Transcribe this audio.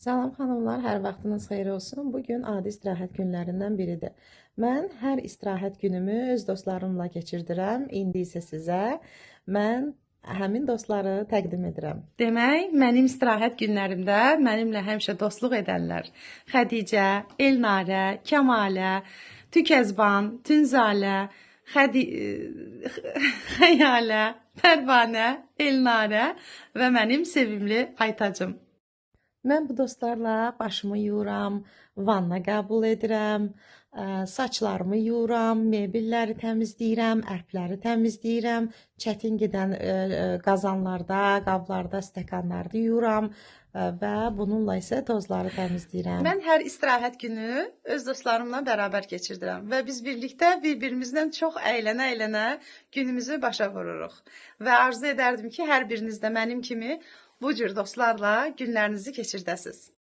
Salam xanımlar, hər vaxtınız xeyir olsun. Bugün adi istirahət günlərindən biridir. Mən hər istirahət günümü öz dostlarımla keçirdirəm. İndi isə sizə mən həmin dostları təqdim edirəm. Demək, mənim istirahət günlərimdə mənimlə həmişə dostluq edənlər Xədicə, Elnarə, Kəmalə, Tükəzban, Tünzalə, Xəyalə, Pərvanə, Elnarə və mənim sevimli Aytacım. Mən bu dostlarla başımı yuram, vanna qəbul edirəm, saçlarımı yuram, mebelləri təmizləyirəm, ərpləri təmizləyirəm, çətin gedən qazanlarda, qablarda, stəkanlarda yuram və bununla isə tozları təmizləyirəm. Mən hər istirahət günü öz dostlarımla bərabər keçirdirəm və biz birlikdə bir-birimizlə çox əylənə-əylənə günümüzü başa vururuq. Və arzu edərdim ki, hər biriniz də mənim kimi bu cür dostlarla günlərinizi keçirdəsiniz.